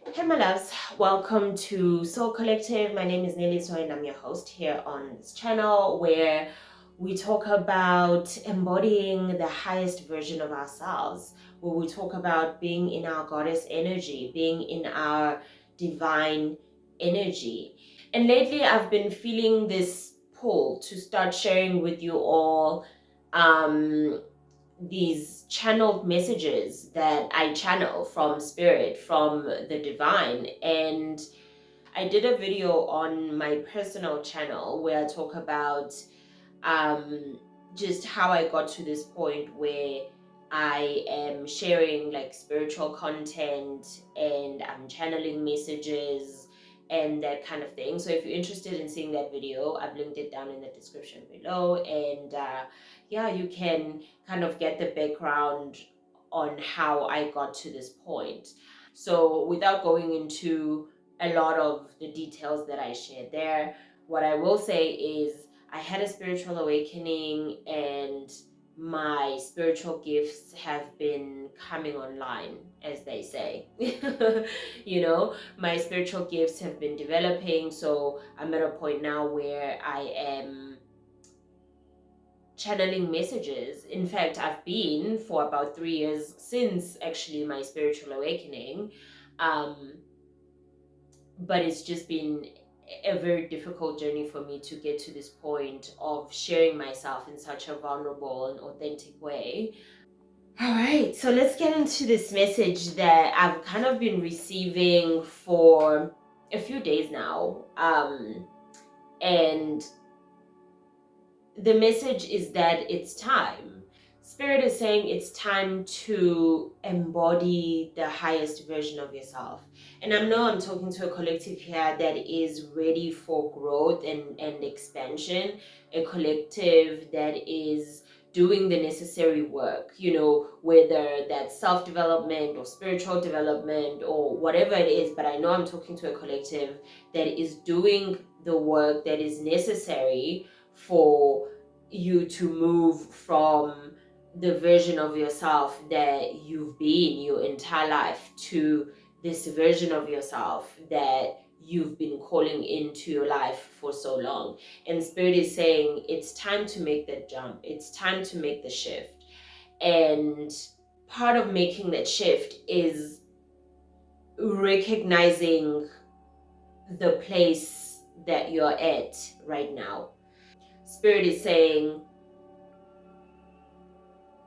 Hey my loves, welcome to Soul Collective. My name is Nelly Soy and I'm your host here on this channel where we talk about embodying the highest version of ourselves, where we talk about being in our goddess energy, being in our divine energy. And lately I've been feeling this pull to start sharing with you all these channeled messages that I channel from spirit, from the divine. And I did a video on my personal channel where I talk about just how I got to this point where I am sharing like spiritual content and I'm channeling messages and that kind of thing. So if you're interested in seeing that video, I've linked it down in the description below. And yeah, you can kind of get the background on how I got to this point. So without going into a lot of the details that I shared there, what I will say is I had a spiritual awakening and my spiritual gifts have been coming online, as they say. My spiritual gifts have been developing. So I'm at a point now where I am channeling messages. In fact, I've been for about 3 years since actually my spiritual awakening. But it's just been a very difficult journey for me to get to this point of sharing myself in such a vulnerable and authentic way. All right, so let's get into this message that I've kind of been receiving for a few days now. And the message is that it's time. Spirit is saying it's time to embody the highest version of yourself. And I know I'm talking to a collective here that is ready for growth and expansion, a collective that is doing the necessary work, whether that's self development or spiritual development or whatever it is. But I know I'm talking to a collective that is doing the work that is necessary for you to move from the version of yourself that you've been your entire life to this version of yourself that you've been calling into your life for so long. And Spirit is saying it's time to make that jump, it's time to make the shift. And part of making that shift is recognizing the place that you're at right now. Spirit is saying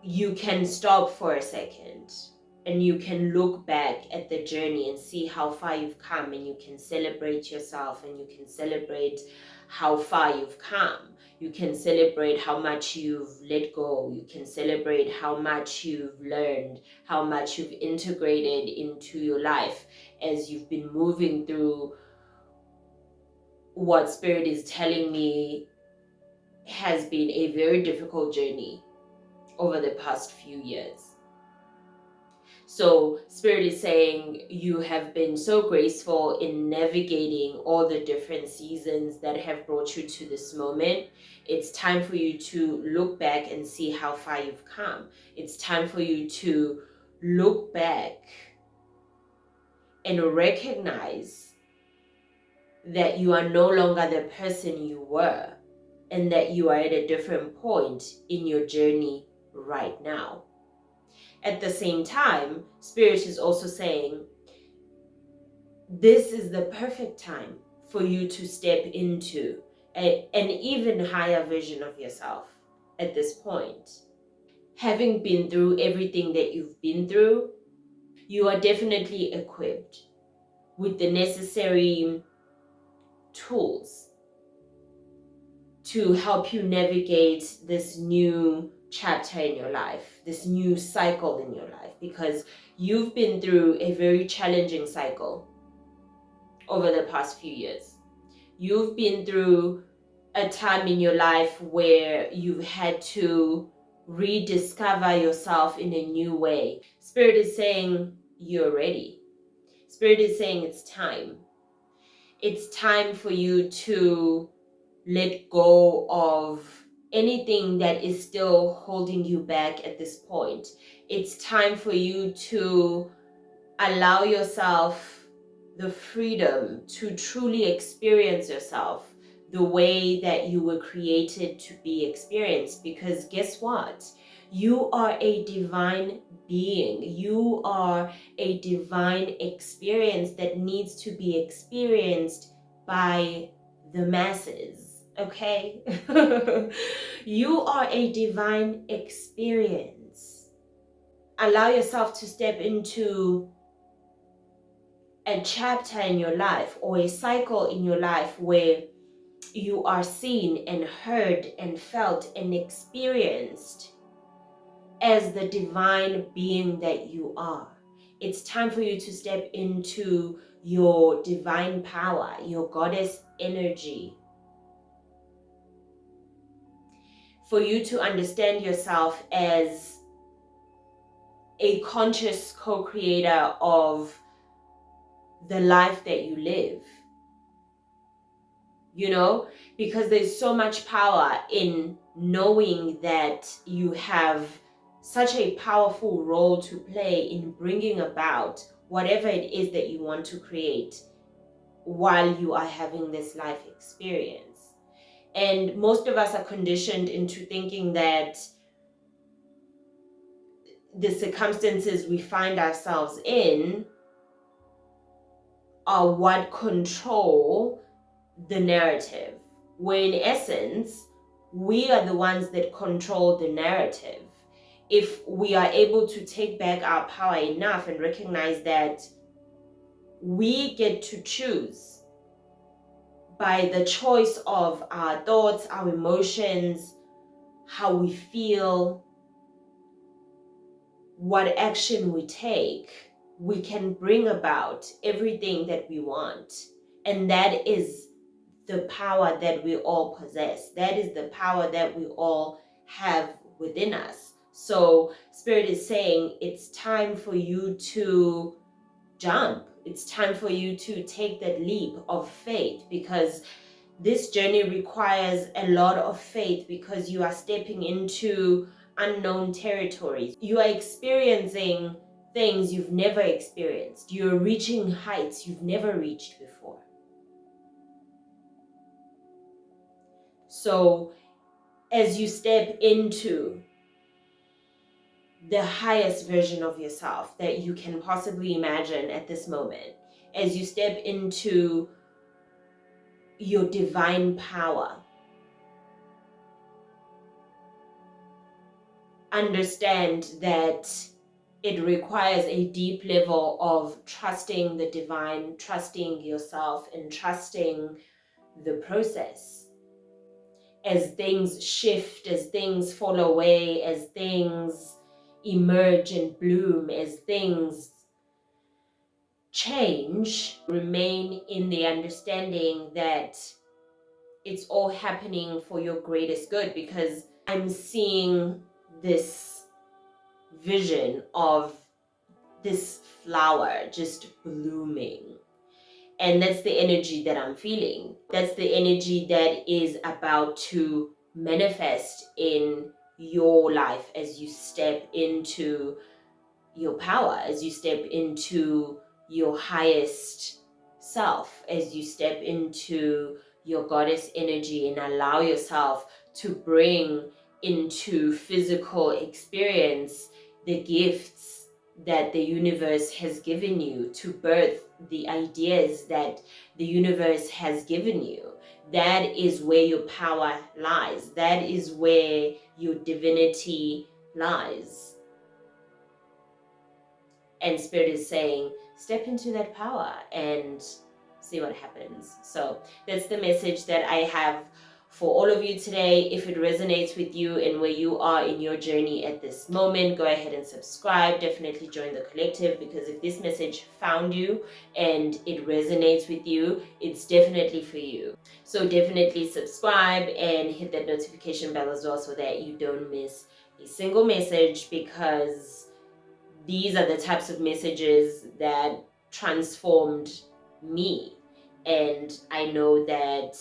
you can stop for a second and you can look back at the journey and see how far you've come, and you can celebrate yourself and you can celebrate how far you've come. You can celebrate how much you've let go. You can celebrate how much you've learned, how much you've integrated into your life as you've been moving through what Spirit is telling me has been a very difficult journey over the past few years. So Spirit is saying you have been so graceful in navigating all the different seasons that have brought you to this moment. It's time for you to look back and see how far you've come. It's time for you to look back and recognize that you are no longer the person you were and that you are at a different point in your journey right now. At the same time, Spirit is also saying this is the perfect time for you to step into an even higher version of yourself at this point. Having been through everything that you've been through, you are definitely equipped with the necessary tools to help you navigate this new chapter in your life, this new cycle in your life, because you've been through a very challenging cycle over the past few years. You've been through a time in your life where you've had to rediscover yourself in a new way. Spirit is saying you're ready. Spirit is saying it's time. It's time for you to let go of anything that is still holding you back at this point. It's time for you to allow yourself the freedom to truly experience yourself the way that you were created to be experienced. Because guess what? You are a divine being. You are a divine experience that needs to be experienced by the masses. Okay? You are a divine experience. Allow yourself to step into a chapter in your life or a cycle in your life where you are seen and heard and felt and experienced as the divine being that you are. It's time for you to step into your divine power, your goddess energy, for you to understand yourself as a conscious co-creator of the life that you live. You know, because there's so much power in knowing that you have such a powerful role to play in bringing about whatever it is that you want to create while you are having this life experience. And most of us are conditioned into thinking that the circumstances we find ourselves in are what control the narrative, where in essence, we are the ones that control the narrative. If we are able to take back our power enough and recognize that we get to choose by the choice of our thoughts, our emotions, how we feel, what action we take, we can bring about everything that we want. And that is the power that we all possess. That is the power that we all have within us. So Spirit is saying it's time for you to jump. It's time for you to take that leap of faith, because this journey requires a lot of faith, because you are stepping into unknown territories. You are experiencing things you've never experienced. You're reaching heights you've never reached before. So as you step into the highest version of yourself that you can possibly imagine at this moment, as you step into your divine power, understand that it requires a deep level of trusting the divine, trusting yourself, and trusting the process. As things shift, as things fall away, as things emerge and bloom, as things change, remain in the understanding that it's all happening for your greatest good. Because I'm seeing this vision of this flower just blooming. And that's the energy that I'm feeling. That's the energy that is about to manifest in your life as you step into your power, as you step into your highest self, as you step into your goddess energy and allow yourself to bring into physical experience the gifts that the universe has given you, to birth the ideas that the universe has given you. That is where your power lies. That is where your divinity lies. And Spirit is saying, step into that power and see what happens. So that's the message that I have for all of you today. If it resonates with you and where you are in your journey at this moment, go ahead and subscribe. Definitely join the collective, because if this message found you and it resonates with you, it's definitely for you. So definitely subscribe and hit that notification bell as well, so that you don't miss a single message, because these are the types of messages that transformed me. And I know that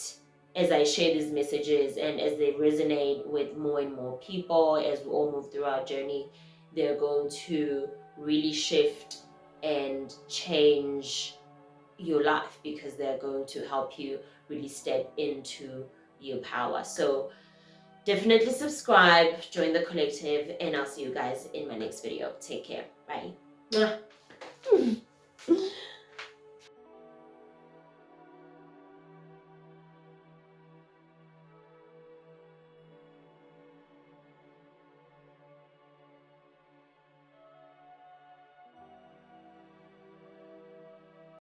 as I share these messages and as they resonate with more and more people, as we all move through our journey, they're going to really shift and change your life, because they're going to help you really step into your power. So definitely subscribe, join the collective, and I'll see you guys in my next video. Take care. Bye.